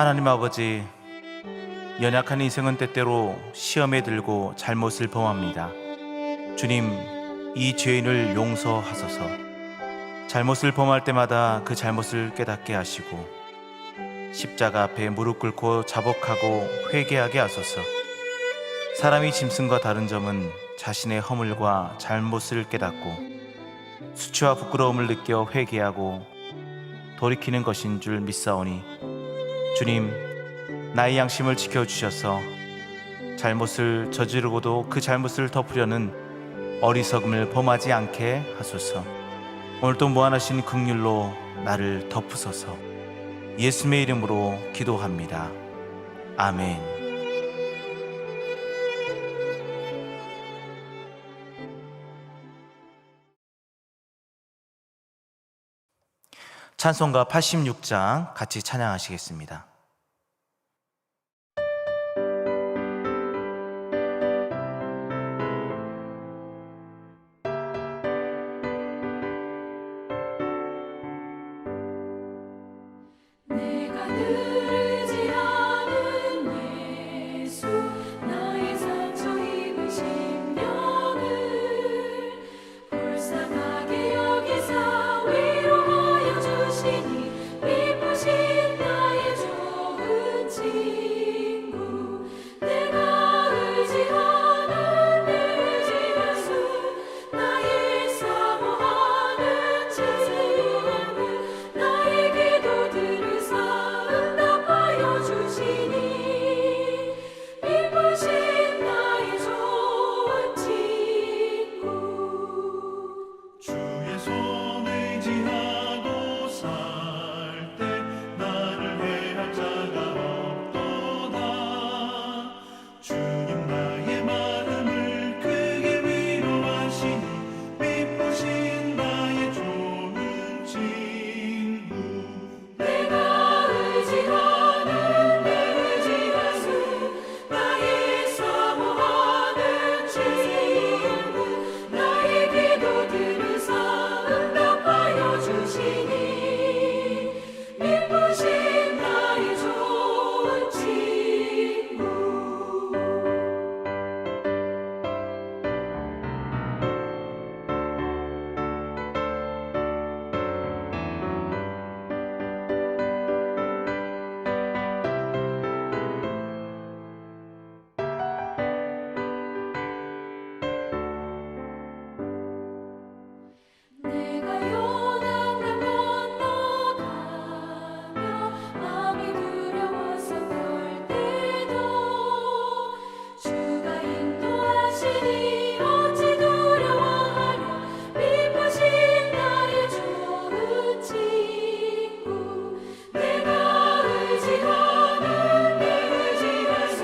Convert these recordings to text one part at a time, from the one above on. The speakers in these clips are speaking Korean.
하나님 아버지, 연약한 인생은 때때로 시험에 들고 잘못을 범합니다. 주님, 이 죄인을 용서하소서. 잘못을 범할 때마다 그 잘못을 깨닫게 하시고 십자가 앞에 무릎 꿇고 자복하고 회개하게 하소서. 사람이 짐승과 다른 점은 자신의 허물과 잘못을 깨닫고 수치와 부끄러움을 느껴 회개하고 돌이키는 것인 줄 믿사오니, 주님, 나의 양심을 지켜주셔서 잘못을 저지르고도 그 잘못을 덮으려는 어리석음을 범하지 않게 하소서. 오늘도 무한하신 긍휼로 나를 덮으소서. 예수님의 이름으로 기도합니다. 아멘. 찬송가 86장 같이 찬양하시겠습니다. 내가 늘지 않은 예수, 나의 상처 입은 심령을 불쌍하게 여기사 위로하여 주시니, 기쁘신 나의 좋은 친구. 내가 의지하는 내 의지 예수, 나의 사모하는 친구. 나의 기도 들으사 응답하여 주시니, 기쁘신 나의 좋은 친구. 주의 손 의지하고 살 때 나를 해할 자가 없도다. 주님 나의 마음을 크게 위로하시니, 기쁘신 나의 좋은 친구. 내가 의지하는 내 의지 예수, 나의 사모하는 친구. 나의 기도 들으사 응답하여 주시니, 기쁘신 나의 좋은 친구. 내가 요단강 건너가며 마음이 두려워서 떨 때도, 주가 인도하시니 어찌 두려워하랴. 기쁘신 나의 좋은 친구. 내가 의지하는 내 의지 예수,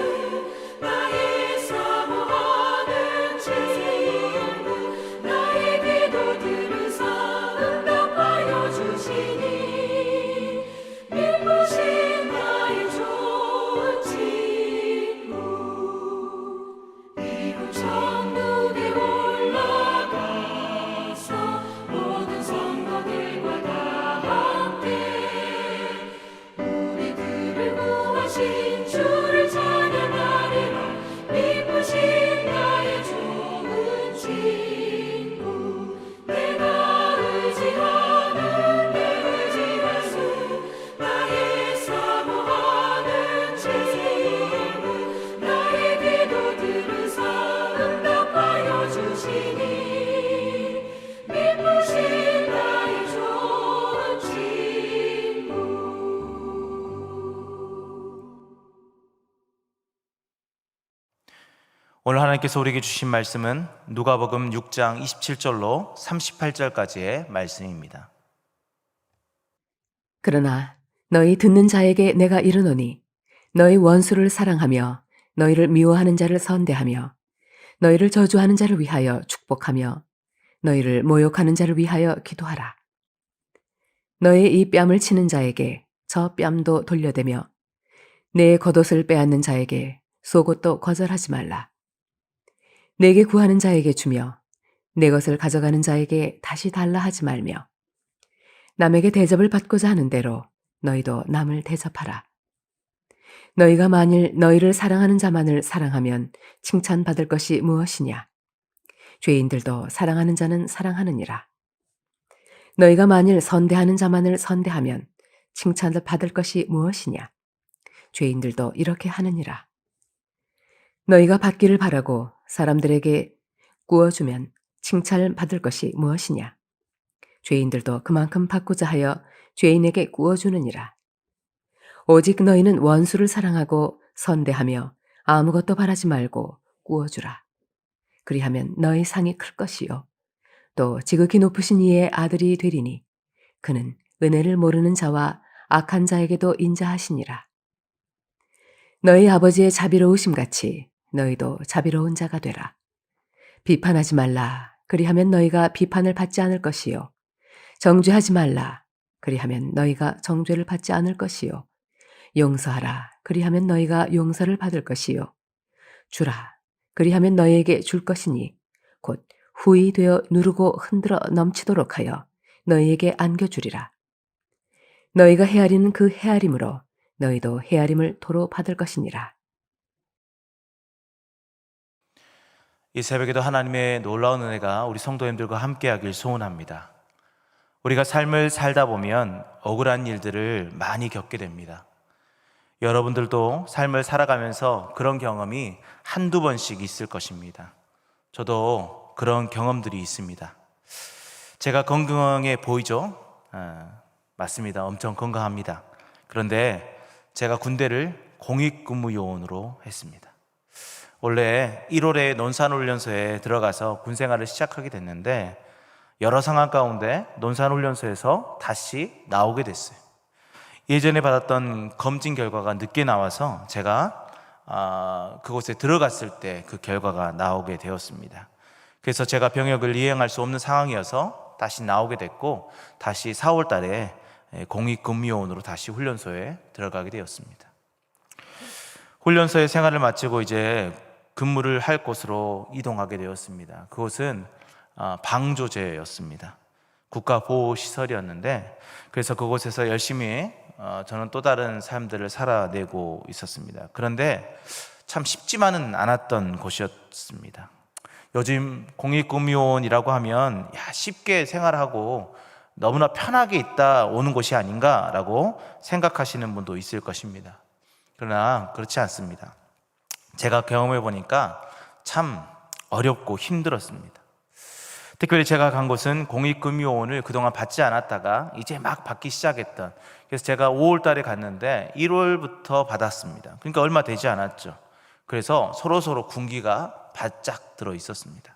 나의 사모하는 친구. 나의 기도 들으사 응답하여 주시니, 기쁘신 나의 좋은 친구. 이룬 천국에 올라가서 모든 성도들과 다 함께 우리들을 구하신 주를 찬양하리라. 기쁘신 나의 좋은 친구. 내가 의지하는 내 의지 예수, 나의 사모하는 친구. 나의 기도 들으사 응답하여 주시니, 기쁘신 나의 좋은 친구. 오늘 하나님께서 우리에게 주신 말씀은 누가복음 6장 27절로 38절까지의 말씀입니다. 그러나 너희 듣는 자에게 내가 이르노니, 너희 원수를 사랑하며 너희를 미워하는 자를 선대하며 너희를 저주하는 자를 위하여 축복하며 너희를 모욕하는 자를 위하여 기도하라. 너의 이 뺨을 치는 자에게 저 뺨도 돌려대며 내 겉옷을 빼앗는 자에게 속옷도 거절하지 말라. 내게 구하는 자에게 주며 내 것을 가져가는 자에게 다시 달라 하지 말며, 남에게 대접을 받고자 하는 대로 너희도 남을 대접하라. 너희가 만일 너희를 사랑하는 자만을 사랑하면 칭찬받을 것이 무엇이냐? 죄인들도 사랑하는 자는 사랑하느니라. 너희가 만일 선대하는 자만을 선대하면 칭찬을 받을 것이 무엇이냐? 죄인들도 이렇게 하느니라. 너희가 받기를 바라고 사람들에게 구워주면 칭찬을 받을 것이 무엇이냐? 죄인들도 그만큼 받고자 하여 죄인에게 구워주느니라. 오직 너희는 원수를 사랑하고 선대하며 아무것도 바라지 말고 구워주라. 그리하면 너희 상이 클 것이요 또 지극히 높으신 이의 아들이 되리니 그는 은혜를 모르는 자와 악한 자에게도 인자하시니라. 너희 아버지의 자비로우심 같이 너희도 자비로운 자가 되라. 비판하지 말라. 그리하면 너희가 비판을 받지 않을 것이요. 정죄하지 말라. 그리하면 너희가 정죄를 받지 않을 것이요. 용서하라. 그리하면 너희가 용서를 받을 것이요. 주라. 그리하면 너희에게 줄 것이니 곧 후히 되어 누르고 흔들어 넘치도록 하여 너희에게 안겨주리라. 너희가 헤아리는 그 헤아림으로 너희도 헤아림을 도로 받을 것이니라. 이 새벽에도 하나님의 놀라운 은혜가 우리 성도님들과 함께하길 소원합니다. 우리가 삶을 살다 보면 억울한 일들을 많이 겪게 됩니다. 여러분들도 삶을 살아가면서 그런 경험이 한두 번씩 있을 것입니다. 저도 그런 경험들이 있습니다. 제가 건강해 보이죠? 맞습니다. 엄청 건강합니다. 그런데 제가 군대를 공익근무요원으로 했습니다. 원래 1월에 논산훈련소에 들어가서 군생활을 시작하게 됐는데 여러 상황 가운데 논산훈련소에서 다시 나오게 됐어요. 예전에 받았던 검진 결과가 늦게 나와서 제가 그곳에 들어갔을 때 그 결과가 나오게 되었습니다. 그래서 제가 병역을 이행할 수 없는 상황이어서 다시 나오게 됐고 다시 4월 달에 공익근무요원으로 다시 훈련소에 들어가게 되었습니다. 훈련소의 생활을 마치고 이제 근무를 할 곳으로 이동하게 되었습니다. 그곳은 방조제였습니다. 국가보호시설이었는데 그래서 그곳에서 열심히 저는 또 다른 삶들을 살아내고 있었습니다. 그런데 참 쉽지만은 않았던 곳이었습니다. 요즘 공익근무요원이라고 하면 쉽게 생활하고 너무나 편하게 있다 오는 곳이 아닌가라고 생각하시는 분도 있을 것입니다. 그러나 그렇지 않습니다. 제가 경험해 보니까 참 어렵고 힘들었습니다. 특별히 제가 간 곳은 공익근무요원을 그동안 받지 않았다가 이제 막 받기 시작했던, 그래서 제가 5월 달에 갔는데 1월부터 받았습니다. 그러니까 얼마 되지 않았죠. 그래서 서로 군기가 바짝 들어 있었습니다.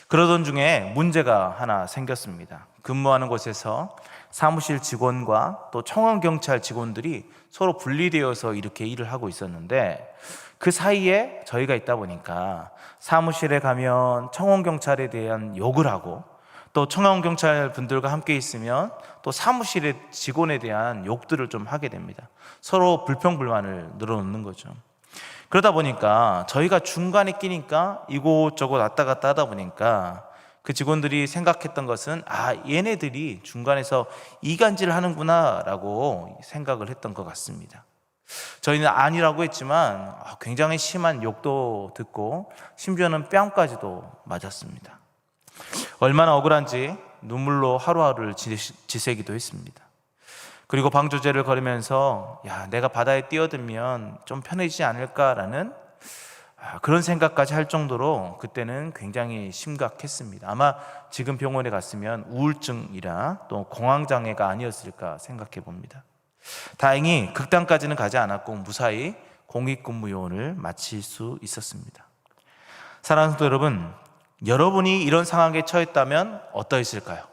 그러던 중에 문제가 하나 생겼습니다. 근무하는 곳에서 사무실 직원과 또 청원경찰 직원들이 서로 분리되어서 이렇게 일을 하고 있었는데 그 사이에 저희가 있다 보니까 사무실에 가면 청원경찰에 대한 욕을 하고 또 청원경찰 분들과 함께 있으면 또 사무실의 직원에 대한 욕들을 좀 하게 됩니다. 서로 불평불만을 늘어놓는 거죠. 그러다 보니까 저희가 중간에 끼니까 이곳저곳 왔다 갔다 하다 보니까 그 직원들이 생각했던 것은 얘네들이 중간에서 이간질을 하는구나 라고 생각을 했던 것 같습니다. 저희는 아니라고 했지만 굉장히 심한 욕도 듣고 심지어는 뺨까지도 맞았습니다. 얼마나 억울한지 눈물로 하루하루를 지새기도 했습니다. 그리고 방조제를 걸으면서 내가 바다에 뛰어들면 좀 편해지지 않을까라는 그런 생각까지 할 정도로 그때는 굉장히 심각했습니다. 아마 지금 병원에 갔으면 우울증이라 또 공황장애가 아니었을까 생각해 봅니다. 다행히 극단까지는 가지 않았고 무사히 공익근무요원을 마칠 수 있었습니다. 사랑하는 성도 여러분, 여러분이 이런 상황에 처했다면 어떠했을까요?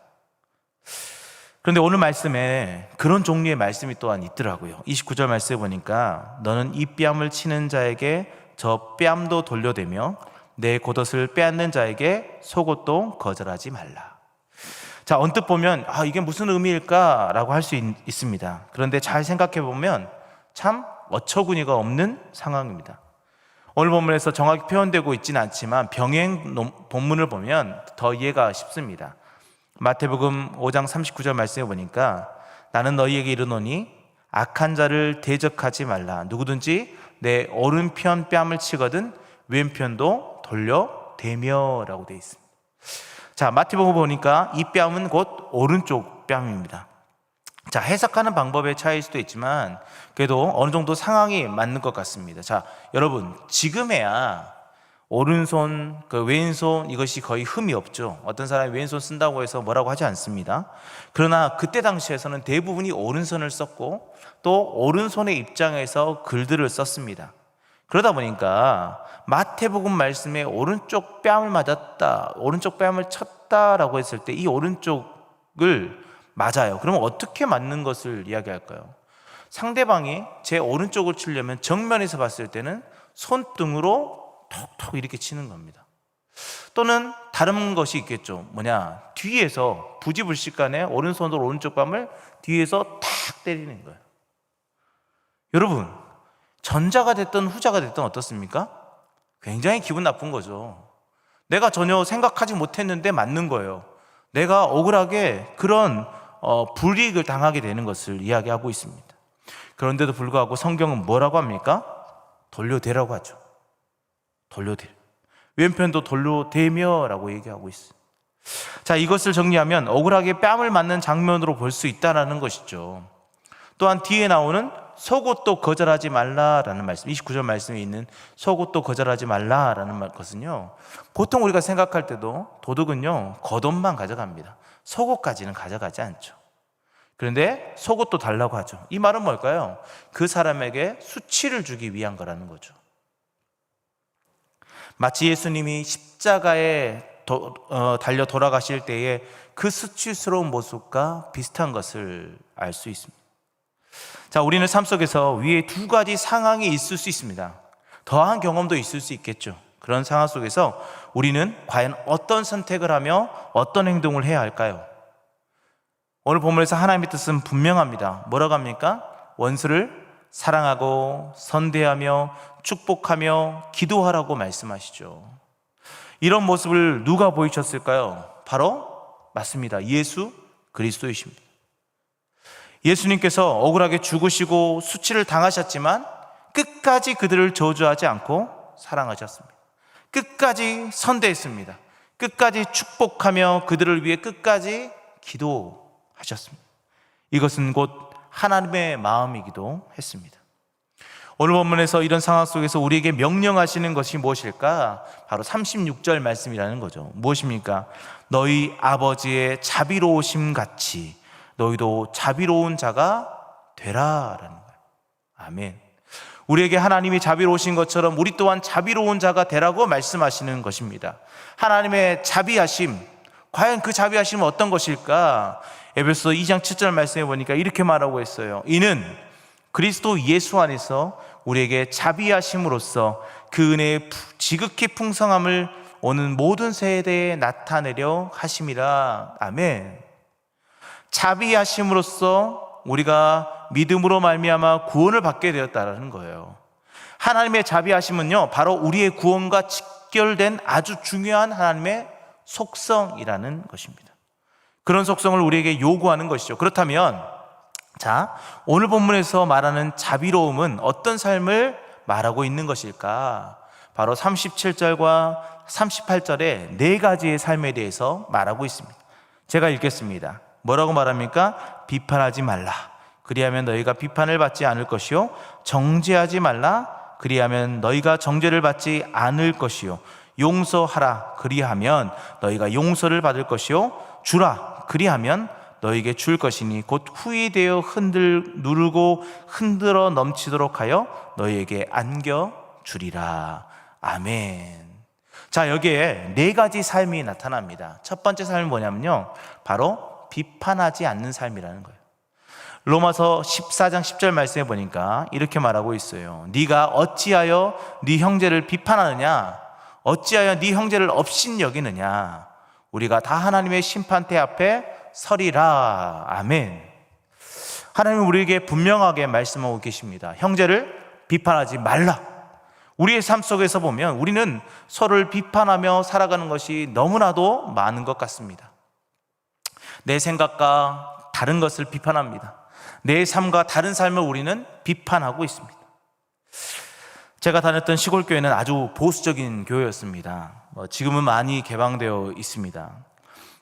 그런데 오늘 말씀에 그런 종류의 말씀이 또한 있더라고요. 29절 말씀에 보니까 너는 이 뺨을 치는 자에게 저 뺨도 돌려대며 내 겉옷을 빼앗는 자에게 속옷도 거절하지 말라. 자, 언뜻 보면 이게 무슨 의미일까라고 할 수 있습니다. 그런데 잘 생각해 보면 참 어처구니가 없는 상황입니다. 오늘 본문에서 정확히 표현되고 있지는 않지만 병행 본문을 보면 더 이해가 쉽습니다. 마태복음 5장 39절 말씀해 보니까 나는 너희에게 이르노니 악한 자를 대적하지 말라. 누구든지 내 오른편 뺨을 치거든 왼편도 돌려대며라고 되어 있습니다. 자, 마태복음 보니까 이 뺨은 곧 오른쪽 뺨입니다. 자, 해석하는 방법의 차이일 수도 있지만 그래도 어느 정도 상황이 맞는 것 같습니다. 자, 여러분, 지금에야 오른손, 왼손 이것이 거의 흠이 없죠. 어떤 사람이 왼손 쓴다고 해서 뭐라고 하지 않습니다. 그러나 그때 당시에서는 대부분이 오른손을 썼고 또 오른손의 입장에서 글들을 썼습니다. 그러다 보니까 마태복음 말씀에 오른쪽 뺨을 맞았다, 오른쪽 뺨을 쳤다라고 했을 때 이 오른쪽을 맞아요. 그러면 어떻게 맞는 것을 이야기할까요? 상대방이 제 오른쪽을 치려면 정면에서 봤을 때는 손등으로 톡톡 이렇게 치는 겁니다. 또는 다른 것이 있겠죠. 뭐냐, 뒤에서 부지불식간에 오른손으로 오른쪽 뺨을 뒤에서 탁 때리는 거예요. 여러분, 전자가 됐든 후자가 됐든 어떻습니까? 굉장히 기분 나쁜 거죠. 내가 전혀 생각하지 못했는데 맞는 거예요. 내가 억울하게 그런 불이익을 당하게 되는 것을 이야기하고 있습니다. 그런데도 불구하고 성경은 뭐라고 합니까? 돌려대라고 하죠. 돌려대. 왼편도 돌려대며라고 얘기하고 있어요. 자, 이것을 정리하면 억울하게 뺨을 맞는 장면으로 볼 수 있다는 것이죠. 또한 뒤에 나오는 속옷도 거절하지 말라라는 말씀, 29절 말씀에 있는 속옷도 거절하지 말라라는 것은요, 보통 우리가 생각할 때도 도둑은요 겉옷만 가져갑니다. 속옷까지는 가져가지 않죠. 그런데 속옷도 달라고 하죠. 이 말은 뭘까요? 그 사람에게 수치를 주기 위한 거라는 거죠. 마치 예수님이 십자가에 달려 돌아가실 때에 그 수치스러운 모습과 비슷한 것을 알 수 있습니다. 자, 우리는 삶 속에서 위에 두 가지 상황이 있을 수 있습니다. 더한 경험도 있을 수 있겠죠. 그런 상황 속에서 우리는 과연 어떤 선택을 하며 어떤 행동을 해야 할까요? 오늘 본문에서 하나님의 뜻은 분명합니다. 뭐라고 합니까? 원수를 사랑하고 선대하며 축복하며 기도하라고 말씀하시죠. 이런 모습을 누가 보이셨을까요? 바로 맞습니다. 예수 그리스도이십니다. 예수님께서 억울하게 죽으시고 수치를 당하셨지만 끝까지 그들을 저주하지 않고 사랑하셨습니다. 끝까지 선대했습니다. 끝까지 축복하며 그들을 위해 끝까지 기도하셨습니다. 이것은 곧 하나님의 마음이기도 했습니다. 오늘 본문에서 이런 상황 속에서 우리에게 명령하시는 것이 무엇일까? 바로 36절 말씀이라는 거죠. 무엇입니까? 너희 아버지의 자비로우심 같이 너희도 자비로운 자가 되라라는 거예요. 아멘. 우리에게 하나님이 자비로우신 것처럼 우리 또한 자비로운 자가 되라고 말씀하시는 것입니다. 하나님의 자비하심, 과연 그 자비하심은 어떤 것일까? 에베소 2장 7절 말씀해 보니까 이렇게 말하고 있어요. 이는 그리스도 예수 안에서 우리에게 자비하심으로써 그 은혜의 지극히 풍성함을 오는 모든 세대에 나타내려 하심이라. 아멘. 자비하심으로써 우리가 믿음으로 말미암아 구원을 받게 되었다는 거예요. 하나님의 자비하심은요, 바로 우리의 구원과 직결된 아주 중요한 하나님의 속성이라는 것입니다. 그런 속성을 우리에게 요구하는 것이죠. 그렇다면 자, 오늘 본문에서 말하는 자비로움은 어떤 삶을 말하고 있는 것일까? 바로 37절과 38절에 네 가지의 삶에 대해서 말하고 있습니다. 제가 읽겠습니다. 뭐라고 말합니까? 비판하지 말라. 그리하면 너희가 비판을 받지 않을 것이요. 정죄하지 말라. 그리하면 너희가 정죄를 받지 않을 것이요. 용서하라. 그리하면 너희가 용서를 받을 것이요. 주라. 그리하면 너희에게 줄 것이니 곧 후히 되어 누르고 흔들어 넘치도록 하여 너희에게 안겨 주리라. 아멘. 자, 여기에 네 가지 삶이 나타납니다. 첫 번째 삶은 뭐냐면요, 바로 비판하지 않는 삶이라는 거예요. 로마서 14장 10절 말씀해 보니까 이렇게 말하고 있어요. 네가 어찌하여 네 형제를 비판하느냐? 어찌하여 네 형제를 업신여기느냐? 우리가 다 하나님의 심판대 앞에 서리라. 아멘. 하나님은 우리에게 분명하게 말씀하고 계십니다. 형제를 비판하지 말라. 우리의 삶 속에서 보면 우리는 서로를 비판하며 살아가는 것이 너무나도 많은 것 같습니다. 내 생각과 다른 것을 비판합니다. 내 삶과 다른 삶을 우리는 비판하고 있습니다. 제가 다녔던 시골 교회는 아주 보수적인 교회였습니다. 지금은 많이 개방되어 있습니다.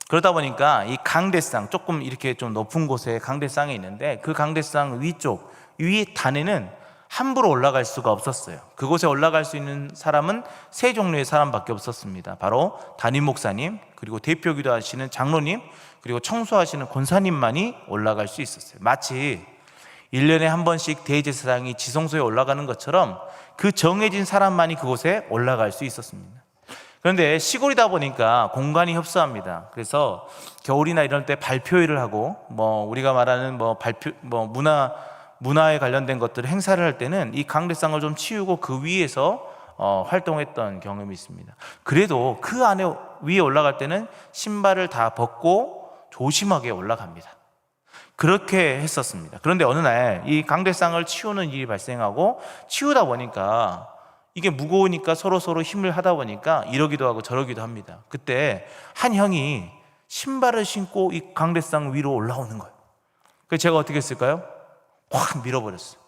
그러다 보니까 이 강대상, 조금 이렇게 좀 높은 곳에 강대상이 있는데 그 강대상 위쪽, 위 단에는 함부로 올라갈 수가 없었어요. 그곳에 올라갈 수 있는 사람은 세 종류의 사람밖에 없었습니다. 바로 담임 목사님, 그리고 대표기도 하시는 장로님, 그리고 청소하시는 권사님만이 올라갈 수 있었어요. 마치 1년에 한 번씩 대제사장이 지성소에 올라가는 것처럼 그 정해진 사람만이 그곳에 올라갈 수 있었습니다. 그런데 시골이다 보니까 공간이 협소합니다. 그래서 겨울이나 이럴 때 발표회를 하고 우리가 말하는 발표 문화에 관련된 것들 행사를 할 때는 이 강대상을 좀 치우고 그 위에서 활동했던 경험이 있습니다. 그래도 그 안에 위에 올라갈 때는 신발을 다 벗고 조심하게 올라갑니다. 그렇게 했었습니다. 그런데 어느 날 이 강대상을 치우는 일이 발생하고 치우다 보니까 이게 무거우니까 서로 힘을 하다 보니까 이러기도 하고 저러기도 합니다. 그때 한 형이 신발을 신고 이 강대상 위로 올라오는 거예요. 그래서 제가 어떻게 했을까요? 확 밀어버렸어요.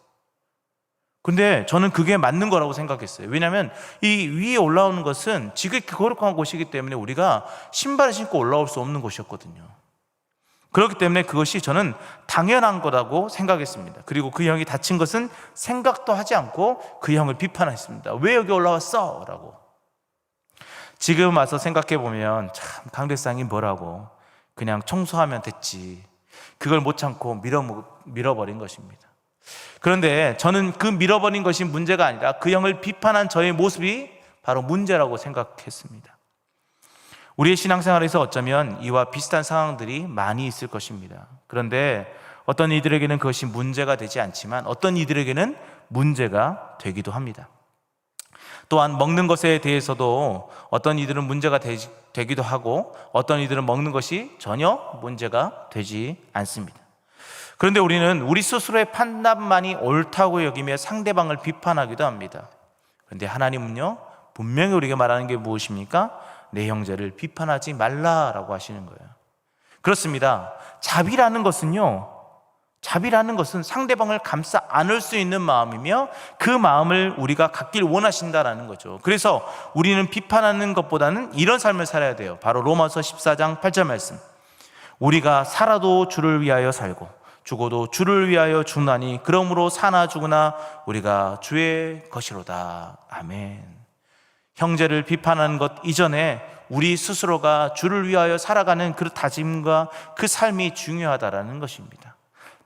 근데 저는 그게 맞는 거라고 생각했어요. 왜냐하면 이 위에 올라오는 것은 지극히 거룩한 곳이기 때문에 우리가 신발을 신고 올라올 수 없는 곳이었거든요. 그렇기 때문에 그것이 저는 당연한 거라고 생각했습니다. 그리고 그 형이 다친 것은 생각도 하지 않고 그 형을 비판했습니다. 왜 여기 올라왔어? 라고. 지금 와서 생각해 보면 참 강대상이 뭐라고, 그냥 청소하면 됐지. 그걸 못 참고 밀어버린 것입니다. 그런데 저는 그 밀어버린 것이 문제가 아니라 그 형을 비판한 저의 모습이 바로 문제라고 생각했습니다. 우리의 신앙생활에서 어쩌면 이와 비슷한 상황들이 많이 있을 것입니다. 그런데 어떤 이들에게는 그것이 문제가 되지 않지만 어떤 이들에게는 문제가 되기도 합니다. 또한 먹는 것에 대해서도 어떤 이들은 문제가 되기도 하고 어떤 이들은 먹는 것이 전혀 문제가 되지 않습니다. 그런데 우리는 우리 스스로의 판단만이 옳다고 여기며 상대방을 비판하기도 합니다. 그런데 하나님은요, 분명히 우리에게 말하는 게 무엇입니까? 내 형제를 비판하지 말라라고 하시는 거예요. 그렇습니다. 자비라는 것은 상대방을 감싸 안을 수 있는 마음이며 그 마음을 우리가 갖길 원하신다라는 거죠. 그래서 우리는 비판하는 것보다는 이런 삶을 살아야 돼요. 바로 로마서 14장 8절 말씀. 우리가 살아도 주를 위하여 살고 죽어도 주를 위하여 죽나니 그러므로 사나 죽으나 우리가 주의 것이로다. 아멘. 형제를 비판하는 것 이전에 우리 스스로가 주를 위하여 살아가는 그 다짐과 그 삶이 중요하다라는 것입니다.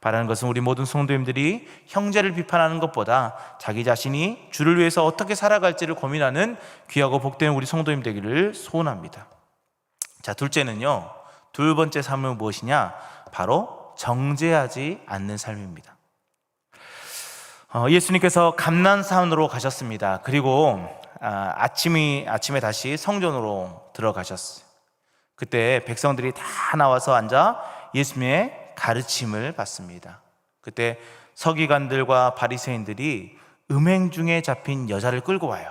바라는 것은 우리 모든 성도님들이 형제를 비판하는 것보다 자기 자신이 주를 위해서 어떻게 살아갈지를 고민하는 귀하고 복된 우리 성도님 되기를 소원합니다. 자, 둘째는요, 두 번째 삶은 무엇이냐? 바로 정죄하지 않는 삶입니다. 예수님께서 감난산으로 가셨습니다. 그리고 아침에 다시 성전으로 들어가셨어요. 그때 백성들이 다 나와서 앉아 예수님의 가르침을 받습니다. 그때 서기관들과 바리새인들이 음행 중에 잡힌 여자를 끌고 와요.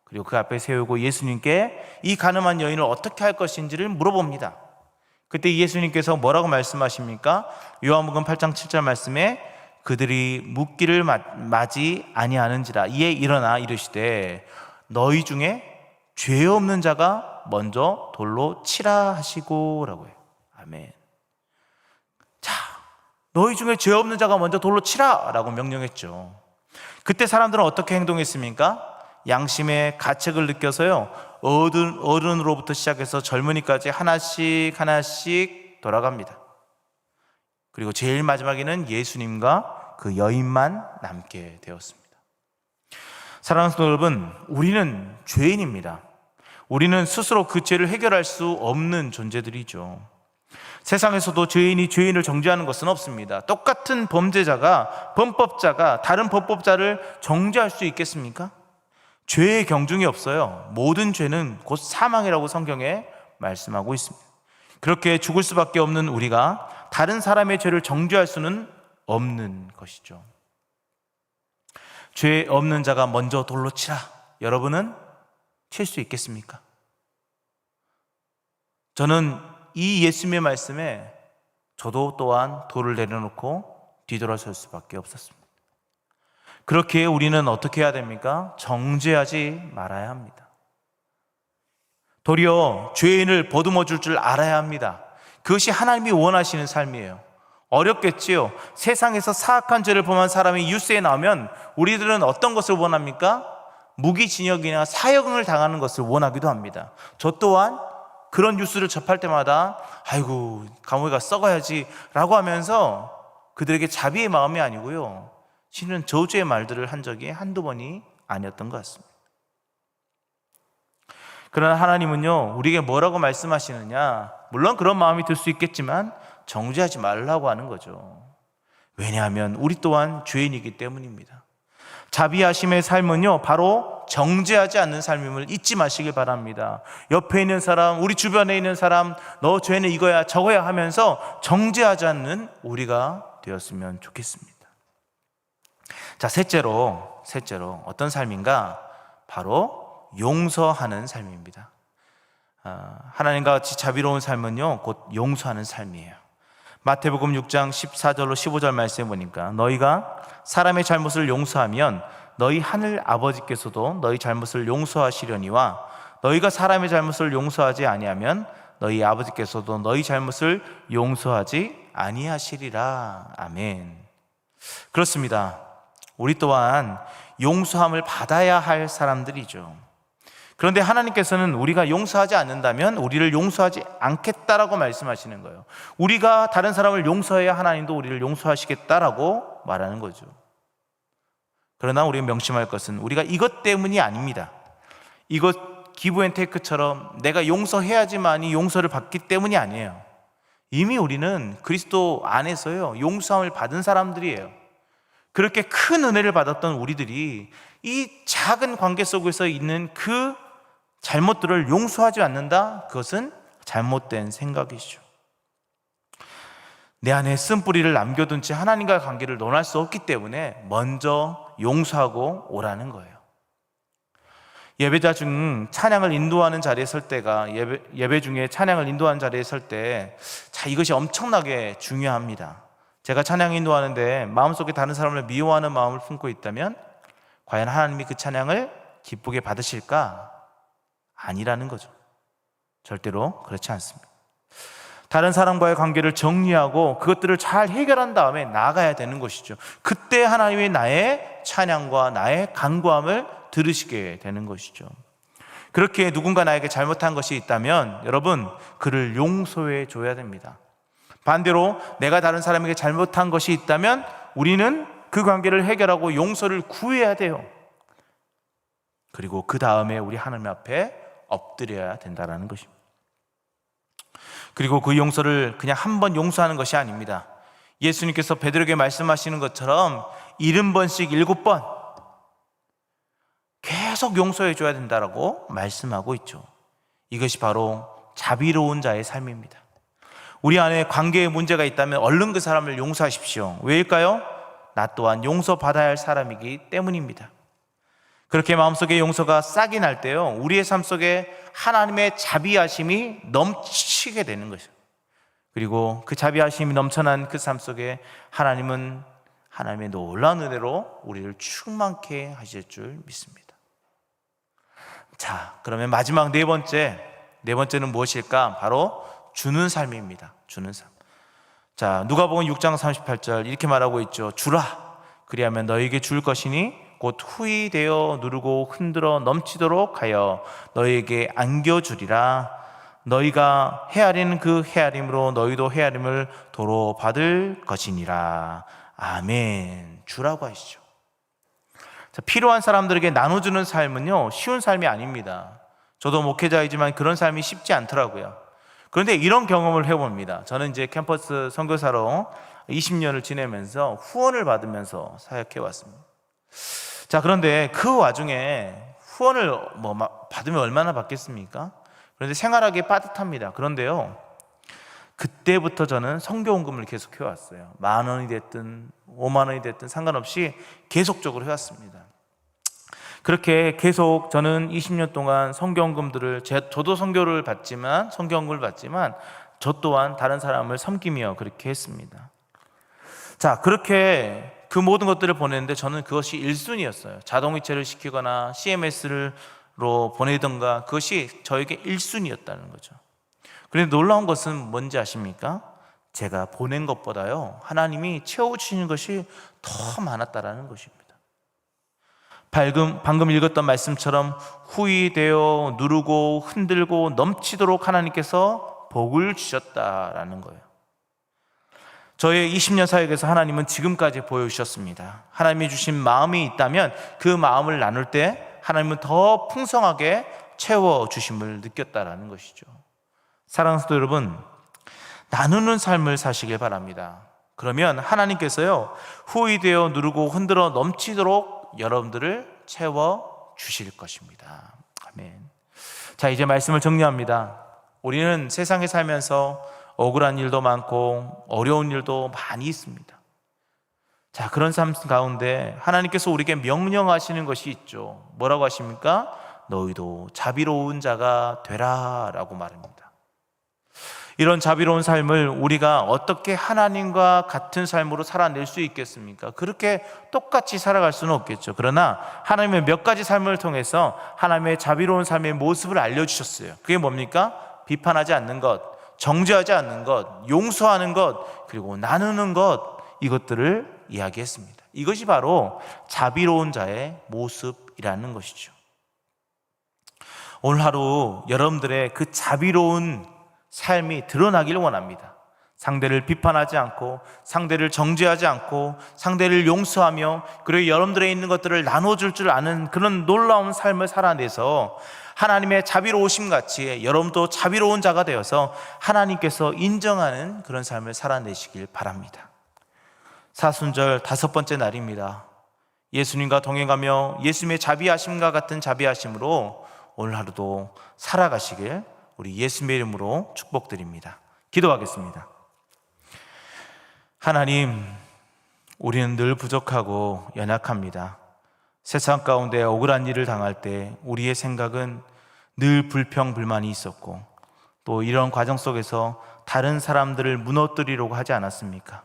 그리고 그 앞에 세우고 예수님께 이 가늠한 여인을 어떻게 할 것인지를 물어봅니다. 그때 예수님께서 뭐라고 말씀하십니까? 요한복음 8장 7절 말씀에 그들이 묻기를 마지 아니하는지라 이에 일어나 이르시되 너희 중에 죄 없는 자가 먼저 돌로 치라 하시고 라고 해요. 아멘. 자, 너희 중에 죄 없는 자가 먼저 돌로 치라 라고 명령했죠. 그때 사람들은 어떻게 행동했습니까? 양심의 가책을 느껴서요, 어른으로부터 시작해서 젊은이까지 하나씩 돌아갑니다. 그리고 제일 마지막에는 예수님과 그 여인만 남게 되었습니다. 사랑하는 성도 여러분, 우리는 죄인입니다. 우리는 스스로 그 죄를 해결할 수 없는 존재들이죠. 세상에서도 죄인이 죄인을 정죄하는 것은 없습니다. 똑같은 범법자가 다른 범법자를 정죄할 수 있겠습니까? 죄의 경중이 없어요. 모든 죄는 곧 사망이라고 성경에 말씀하고 있습니다. 그렇게 죽을 수밖에 없는 우리가 다른 사람의 죄를 정죄할 수는 없는 것이죠. 죄 없는 자가 먼저 돌로 치라. 여러분은 칠 수 있겠습니까? 저는 이 예수님의 말씀에 저도 또한 돌을 내려놓고 뒤돌아설 수밖에 없었습니다. 그렇게 우리는 어떻게 해야 됩니까? 정죄하지 말아야 합니다. 도리어 죄인을 보듬어 줄 알아야 합니다. 그것이 하나님이 원하시는 삶이에요. 어렵겠지요. 세상에서 사악한 죄를 범한 사람이 뉴스에 나오면 우리들은 어떤 것을 원합니까? 무기징역이나 사형을 당하는 것을 원하기도 합니다. 저 또한 그런 뉴스를 접할 때마다 아이고 감옥에 가 썩어야지 라고 하면서 그들에게 자비의 마음이 아니고요, 실은 저주의 말들을 한 적이 한두 번이 아니었던 것 같습니다. 그러나 하나님은요, 우리에게 뭐라고 말씀하시느냐, 물론 그런 마음이 들 수 있겠지만 정죄하지 말라고 하는 거죠. 왜냐하면 우리 또한 죄인이기 때문입니다. 자비하심의 삶은요, 바로 정죄하지 않는 삶임을 잊지 마시길 바랍니다. 옆에 있는 사람, 우리 주변에 있는 사람, 너 죄는 이거야 저거야 하면서 정죄하지 않는 우리가 되었으면 좋겠습니다. 자, 셋째로 어떤 삶인가? 바로 용서하는 삶입니다. 하나님과 같이 자비로운 삶은요, 곧 용서하는 삶이에요. 마태복음 6장 14절로 15절 말씀해 보니까 너희가 사람의 잘못을 용서하면 너희 하늘 아버지께서도 너희 잘못을 용서하시려니와 너희가 사람의 잘못을 용서하지 아니하면 너희 아버지께서도 너희 잘못을 용서하지 아니하시리라. 아멘. 그렇습니다. 우리 또한 용서함을 받아야 할 사람들이죠. 그런데 하나님께서는 우리가 용서하지 않는다면 우리를 용서하지 않겠다라고 말씀하시는 거예요. 우리가 다른 사람을 용서해야 하나님도 우리를 용서하시겠다라고 말하는 거죠. 그러나 우리가 명심할 것은 우리가 이것 때문이 아닙니다. 이것 기브앤테이크처럼 내가 용서해야지만이 용서를 받기 때문이 아니에요. 이미 우리는 그리스도 안에서요, 용서함을 받은 사람들이에요. 그렇게 큰 은혜를 받았던 우리들이 이 작은 관계 속에서 있는 그 잘못들을 용서하지 않는다? 그것은 잘못된 생각이죠. 내 안에 쓴뿌리를 남겨둔 채 하나님과의 관계를 논할 수 없기 때문에 먼저 용서하고 오라는 거예요. 예배자 중 찬양을 인도하는 자리에 설 때가 예배 중에 찬양을 인도하는 자리에 설 때, 자, 이것이 엄청나게 중요합니다. 제가 찬양 인도하는데 마음속에 다른 사람을 미워하는 마음을 품고 있다면 과연 하나님이 그 찬양을 기쁘게 받으실까? 아니라는 거죠. 절대로 그렇지 않습니다. 다른 사람과의 관계를 정리하고 그것들을 잘 해결한 다음에 나아가야 되는 것이죠. 그때 하나님이 나의 찬양과 나의 간구함을 들으시게 되는 것이죠. 그렇게 누군가 나에게 잘못한 것이 있다면 여러분, 그를 용서해 줘야 됩니다. 반대로 내가 다른 사람에게 잘못한 것이 있다면 우리는 그 관계를 해결하고 용서를 구해야 돼요. 그리고 그 다음에 우리 하나님 앞에 엎드려야 된다는 것입니다. 그리고 그 용서를 그냥 한 번 용서하는 것이 아닙니다. 예수님께서 베드로에게 말씀하시는 것처럼 70번씩 7번 계속 용서해 줘야 된다고 말씀하고 있죠. 이것이 바로 자비로운 자의 삶입니다. 우리 안에 관계에 문제가 있다면 얼른 그 사람을 용서하십시오. 왜일까요? 나 또한 용서받아야 할 사람이기 때문입니다. 그렇게 마음속에 용서가 싹이 날 때요, 우리의 삶 속에 하나님의 자비하심이 넘치게 되는 것이죠. 그리고 그 자비하심이 넘쳐난 그 삶 속에 하나님은 하나님의 놀라운 은혜로 우리를 충만케 하실 줄 믿습니다. 자, 그러면 마지막 네 번째는 무엇일까? 바로 주는 삶입니다. 주는 삶. 자, 누가복음 6장 38절 이렇게 말하고 있죠. 주라, 그리하면 너에게 줄 것이니 곧 후히 되어 누르고 흔들어 넘치도록 하여 너에게 안겨주리라. 너희가 헤아리는 그 헤아림으로 너희도 헤아림을 도로 받을 것이니라. 아멘. 주라고 하시죠. 자, 필요한 사람들에게 나눠주는 삶은요, 쉬운 삶이 아닙니다. 저도 목회자이지만 그런 삶이 쉽지 않더라고요. 그런데 이런 경험을 해봅니다. 저는 이제 캠퍼스 선교사로 20년을 지내면서 후원을 받으면서 사역해 왔습니다. 자, 그런데 그 와중에 후원을 받으면 얼마나 받겠습니까? 그런데 생활하기에 빠듯합니다. 그런데요, 그때부터 저는 선교헌금을 계속 해왔어요. 10,000원이 됐든 50,000원이 됐든 상관없이 계속적으로 해왔습니다. 그렇게 계속 저는 20년 동안 선교헌금들을, 저도 선교를 받지만, 선교헌금을 받지만 저 또한 다른 사람을 섬기며 그렇게 했습니다. 자, 그렇게 그 모든 것들을 보냈는데 저는 그것이 1순위였어요. 자동이체를 시키거나 CMS로 보내던가 그것이 저에게 1순위였다는 거죠. 그런데 놀라운 것은 뭔지 아십니까? 제가 보낸 것보다요, 하나님이 채워주시는 것이 더 많았다라는 것입니다. 방금 읽었던 말씀처럼 후이되어 누르고 흔들고 넘치도록 하나님께서 복을 주셨다라는 거예요. 저의 20년 사역에서 하나님은 지금까지 보여주셨습니다. 하나님이 주신 마음이 있다면 그 마음을 나눌 때 하나님은 더 풍성하게 채워주심을 느꼈다라는 것이죠. 사랑하는 성도 여러분, 나누는 삶을 사시길 바랍니다. 그러면 하나님께서요, 후이되어 누르고 흔들어 넘치도록 여러분들을 채워주실 것입니다. 아멘. 자, 이제 말씀을 정리합니다. 우리는 세상에 살면서 억울한 일도 많고 어려운 일도 많이 있습니다. 자, 그런 삶 가운데 하나님께서 우리에게 명령하시는 것이 있죠. 뭐라고 하십니까? 너희도 자비로운 자가 되라 라고 말합니다. 이런 자비로운 삶을 우리가 어떻게 하나님과 같은 삶으로 살아낼 수 있겠습니까? 그렇게 똑같이 살아갈 수는 없겠죠. 그러나 하나님의 몇 가지 삶을 통해서 하나님의 자비로운 삶의 모습을 알려주셨어요. 그게 뭡니까? 비판하지 않는 것, 정죄하지 않는 것, 용서하는 것, 그리고 나누는 것, 이것들을 이야기했습니다. 이것이 바로 자비로운 자의 모습이라는 것이죠. 오늘 하루 여러분들의 그 자비로운 삶이 드러나기를 원합니다. 상대를 비판하지 않고, 상대를 정죄하지 않고, 상대를 용서하며, 그리고 여러분들의 있는 것들을 나눠줄 줄 아는 그런 놀라운 삶을 살아내서 하나님의 자비로우심 같이 여러분도 자비로운 자가 되어서 하나님께서 인정하는 그런 삶을 살아내시길 바랍니다. 사순절 5번째 날입니다. 예수님과 동행하며 예수님의 자비하심과 같은 자비하심으로 오늘 하루도 살아가시길 우리 예수님의 이름으로 축복드립니다. 기도하겠습니다. 하나님, 우리는 늘 부족하고 연약합니다. 세상 가운데 억울한 일을 당할 때 우리의 생각은 늘 불평, 불만이 있었고, 또 이런 과정 속에서 다른 사람들을 무너뜨리려고 하지 않았습니까?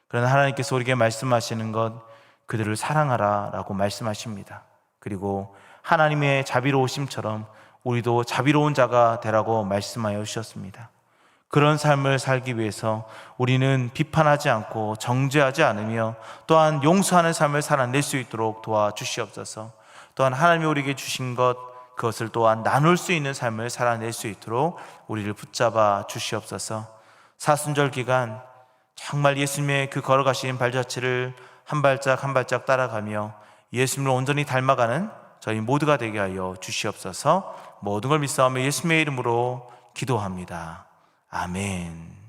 그러나 하나님께서 우리에게 말씀하시는 것, 그들을 사랑하라 라고 말씀하십니다. 그리고 하나님의 자비로우심처럼 우리도 자비로운 자가 되라고 말씀하여 주셨습니다. 그런 삶을 살기 위해서 우리는 비판하지 않고 정죄하지 않으며 또한 용서하는 삶을 살아낼 수 있도록 도와주시옵소서. 또한 하나님이 우리에게 주신 것, 그것을 또한 나눌 수 있는 삶을 살아낼 수 있도록 우리를 붙잡아 주시옵소서. 사순절 기간 정말 예수님의 그 걸어가신 발자취를 한 발짝 한 발짝 따라가며 예수님을 온전히 닮아가는 저희 모두가 되게 하여 주시옵소서. 모든 걸 믿사오며 예수님의 이름으로 기도합니다. 아멘.